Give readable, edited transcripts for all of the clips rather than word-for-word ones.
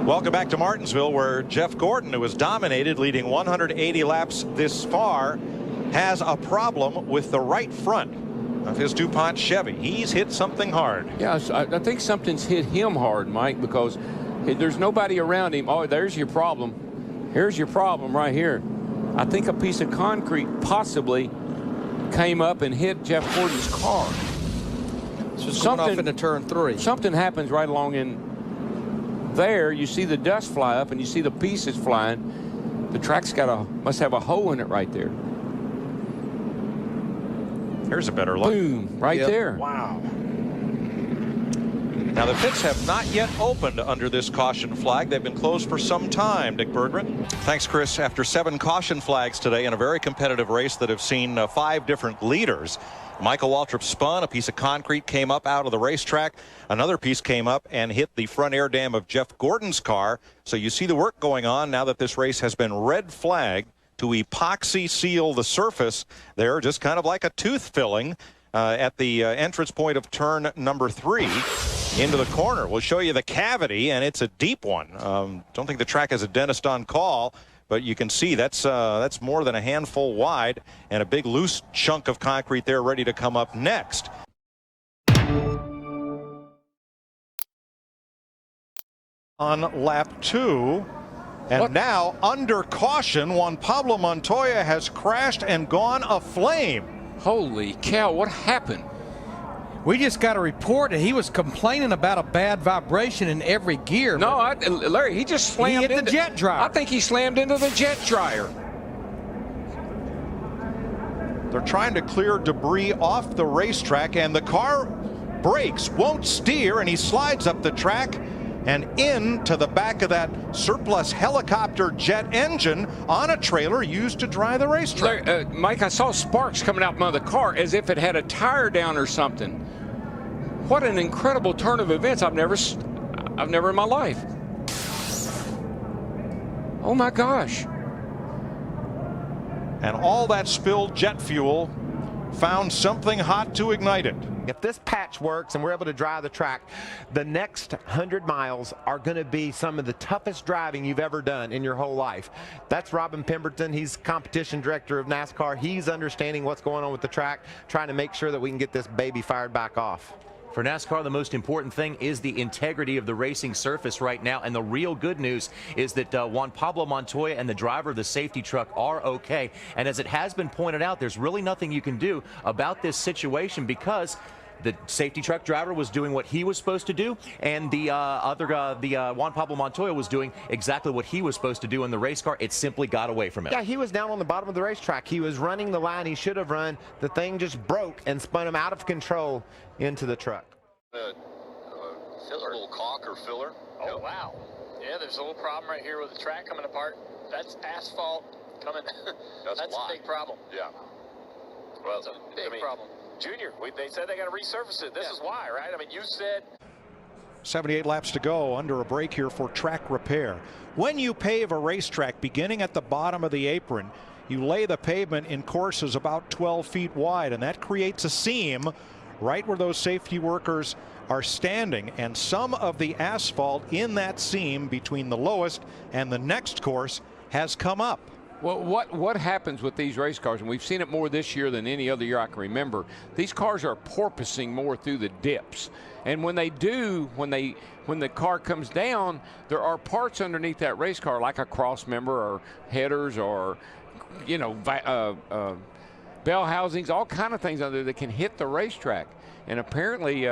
Welcome back to Martinsville, where Jeff Gordon, who has dominated, leading 180 laps this far, has a problem with the right front of his DuPont Chevy. He's hit something hard. Yeah, I think something's hit him hard, Mike, because there's nobody around him. Oh, there's your problem. Here's your problem right here. I think a piece of concrete possibly came up and hit Jeff Gordon's car. Just coming off into turn 3. Something happens right along in there. You see the dust fly up and you see the pieces flying. The track's must have a hole in it right there. Here's a better look. Boom, right there. Wow. Now, the pits have not yet opened under this caution flag. They've been closed for some time, Dick Berggren. Thanks, Chris. After 7 caution flags today in a very competitive race that have seen 5 different leaders, Michael Waltrip spun. A piece of concrete came up out of the racetrack. Another piece came up and hit the front air dam of Jeff Gordon's car. So you see the work going on now that this race has been red flagged to epoxy seal the surface there, just kind of like a tooth filling at the entrance point of turn number 3 into the corner. We'll show you the cavity, and it's a deep one. Don't think the track has a dentist on call, but you can see that's more than a handful wide and a big loose chunk of concrete there ready to come up next. On lap 2. And now, under caution, Juan Pablo Montoya has crashed and gone aflame. Holy cow, what happened? We just got a report that he was complaining about a bad vibration in every gear. No, Larry, he just slammed into the jet dryer. I think he slammed into the jet dryer. They're trying to clear debris off the racetrack, and the car brakes, won't steer, and he slides up the track and into the back of that surplus helicopter jet engine on a trailer used to dry the racetrack. Mike, I saw sparks coming out from the car as if it had a tire down or something. What an incredible turn of events. I've never in my life. Oh my gosh. And all that spilled jet fuel found something hot to ignite it. If this patch works and we're able to dry the track, the next 100 miles are going to be some of the toughest driving you've ever done in your whole life. That's Robin Pemberton. He's competition director of NASCAR. He's understanding what's going on with the track, trying to make sure that we can get this baby fired back off. For NASCAR, the most important thing is the integrity of the racing surface right now. And the real good news is that Juan Pablo Montoya and the driver of the safety truck are okay. And as it has been pointed out, there's really nothing you can do about this situation because the safety truck driver was doing what he was supposed to do, and the Juan Pablo Montoya was doing exactly what he was supposed to do in the race car. It simply got away from him. Yeah, he was down on the bottom of the racetrack. He was running the line he should have run. The thing just broke and spun him out of control into the truck. A little caulk or filler. Oh, yep. Wow. Yeah, there's a little problem right here with the track coming apart. That's asphalt coming. That's a big problem. Yeah. Well, it's a big problem. Junior, they said they got to resurface it. This is why, right? I mean, you said 78 laps to go, under a break here for track repair. When you pave a racetrack beginning at the bottom of the apron, you lay the pavement in courses about 12 feet wide, and that creates a seam right where those safety workers are standing, and some of the asphalt in that seam between the lowest and the next course has come up. Well, what happens with these race cars, and we've seen it more this year than any other year I can remember, these cars are porpoising more through the dips. And when they do, when the car comes down, there are parts underneath that race car, like a cross member or headers or, you know, bell housings, all kind of things under there that can hit the racetrack. And apparently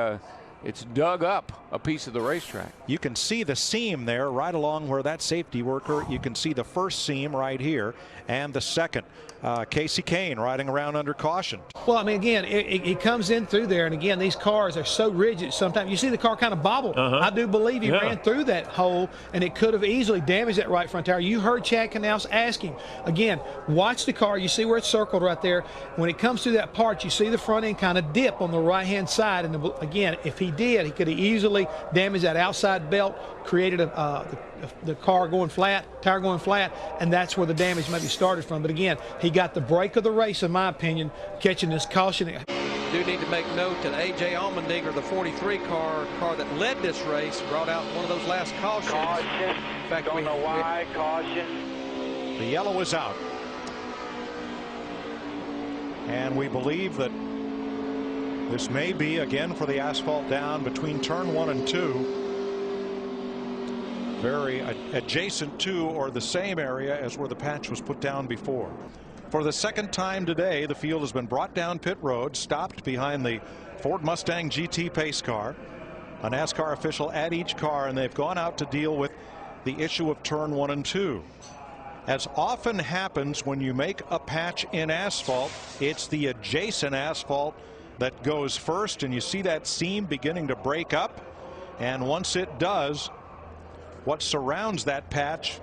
it's dug up a piece of the racetrack. You can see the seam there right along where that safety worker, you can see the first seam right here and the second. Casey Kane riding around under caution. Well, I mean, again, it comes in through there, and again, these cars are so rigid sometimes. You see the car kind of bobble. I do believe he ran through that hole, and it could have easily damaged that right front tire. You heard Chad Knaus ask him. Again, watch the car. You see where it's circled right there. When it comes through that part, you see the front end kind of dip on the right-hand side. And again, if he did, he could have easily damaged that outside belt, created the car going flat, tire going flat, and that's where the damage maybe started from. But again, he got the break of the race, in my opinion, catching this caution. do need to make note that A.J. Allmendinger, the 43 car that led this race, brought out one of those last cautions. Caution. In fact, Don't know why. Caution. The yellow is out. And we believe that this may be again for the asphalt down between turn 1 and 2. Very adjacent to or the same area as where the patch was put down before. For the second time today, the field has been brought down pit road, stopped behind the Ford Mustang GT pace car, a NASCAR official at each car, and they've gone out to deal with the issue of turn 1 and 2. As often happens when you make a patch in asphalt, it's the adjacent asphalt that goes first, and you see that seam beginning to break up, and once it does, what surrounds that patch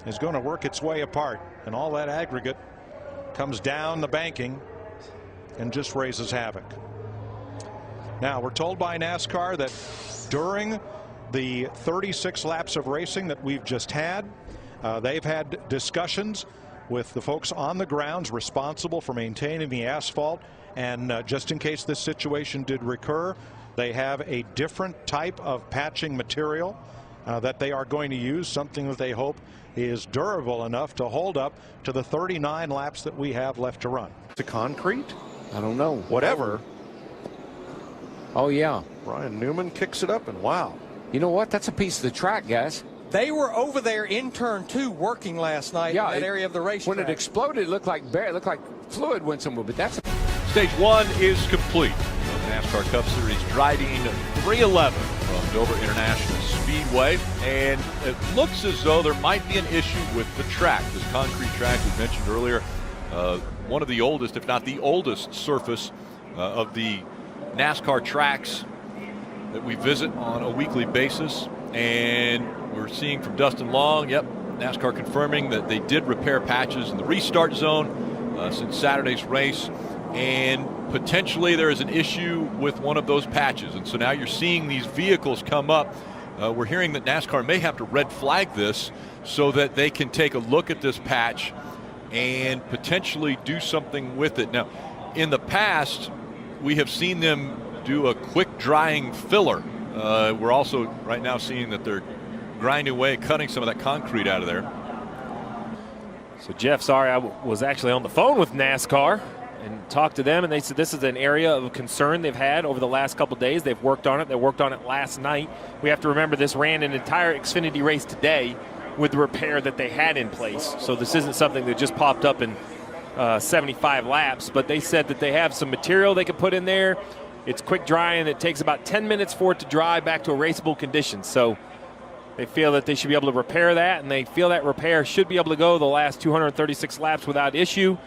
is going to work its way apart, and all that aggregate comes down the banking and just raises havoc. Now, we're told by NASCAR that during the 36 laps of racing that we've just had, they've had discussions with the folks on the grounds responsible for maintaining the asphalt, and just in case this situation did recur, they have a different type of patching material that they are going to use, something that they hope is durable enough to hold up to the 39 laps that we have left to run. To concrete? I don't know. Whatever. Oh, yeah. Brian Newman kicks it up, and wow. You know what? That's a piece of the track, guys. They were over there in turn 2 working last night in that area of the racetrack. When it exploded, it looked like fluid went somewhere, but that's Stage 1 is complete. The NASCAR Cup Series driving 311 from Dover International Speedway, and it looks as though there might be an issue with the track. This concrete track we mentioned earlier, one of the oldest, if not the oldest surface of the NASCAR tracks that we visit on a weekly basis. And we're seeing from Dustin Long, yep, NASCAR confirming that they did repair patches in the restart zone since Saturday's race, and potentially there is an issue with one of those patches, and so now you're seeing these vehicles come up. We're hearing that NASCAR may have to red flag this so that they can take a look at this patch and potentially do something with it. Now, in the past, we have seen them do a quick drying filler. We're also right now seeing that they're grinding away, cutting some of that concrete out of there. So Jeff, sorry, I was actually on the phone with NASCAR and talked to them, and they said this is an area of concern they've had over the last couple of days. They've worked on it. They worked on it last night. We have to remember this ran an entire Xfinity race today with the repair that they had in place. So this isn't something that just popped up in 75 laps, but they said that they have some material they could put in there. It's quick drying. It takes about 10 minutes for it to dry back to a raceable condition. So they feel that they should be able to repair that, and they feel that repair should be able to go the last 236 laps without issue.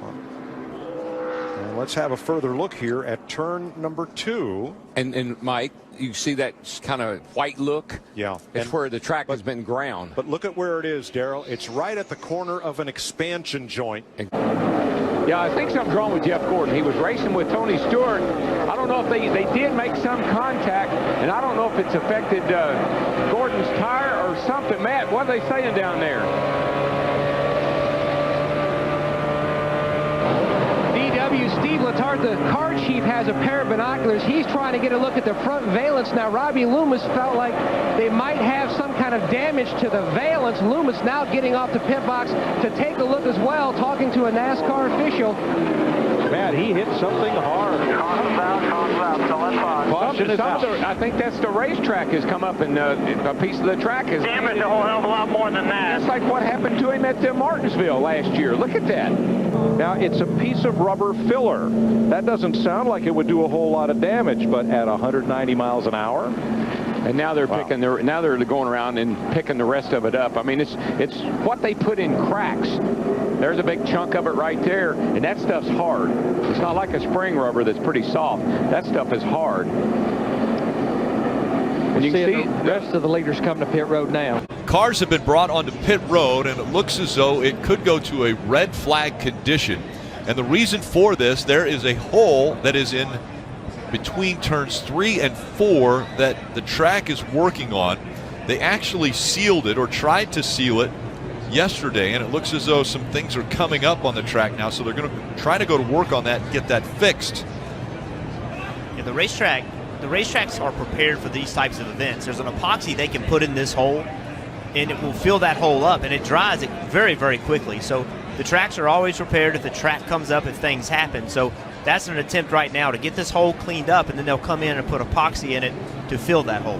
And let's have a further look here at turn number 2. And Mike, you see that kind of white look? Yeah. It's where the track has been ground. But look at where it is, Darrell. It's right at the corner of an expansion joint. Yeah, I think something's wrong with Jeff Gordon. He was racing with Tony Stewart. I don't know if they did make some contact, and I don't know if it's affected Gordon's tire or something. Matt, what are they saying down there? Steve Letarte, the car chief, has a pair of binoculars. He's trying to get a look at the front valence. Now, Robbie Loomis felt like they might have some kind of damage to the valence. Loomis now getting off the pit box to take a look as well, talking to a NASCAR official. Matt, he hit something hard. Caution's out, so let's I think that's the racetrack has come up, and a piece of the track is damaged a whole hell of a lot more than that. That's like what happened to him at Martinsville last year. Look at that. Now, it's a piece of rubber filler. That doesn't sound like it would do a whole lot of damage, but at 190 miles an hour. And now they're picking now they're going around and picking the rest of it up. I mean, it's what they put in cracks. There's a big chunk of it right there, and that stuff's hard. It's not like a spring rubber that's pretty soft. That stuff is hard. And you can see the rest of the leaders coming to pit road now. Cars have been brought onto pit road, and it looks as though it could go to a red flag condition. And the reason for this, there is a hole that is in between turns 3 and 4 that the track is working on. They actually sealed it, or tried to seal it, yesterday, and it looks as though some things are coming up on the track now, so they're going to try to go to work on that and get that fixed. Yeah, the racetracks are prepared for these types of events. There's an epoxy they can put in this hole, and it will fill that hole up, and it dries it very, very quickly. So the tracks are always prepared if the track comes up, if things happen. So that's an attempt right now to get this hole cleaned up, and then they'll come in and put epoxy in it to fill that hole.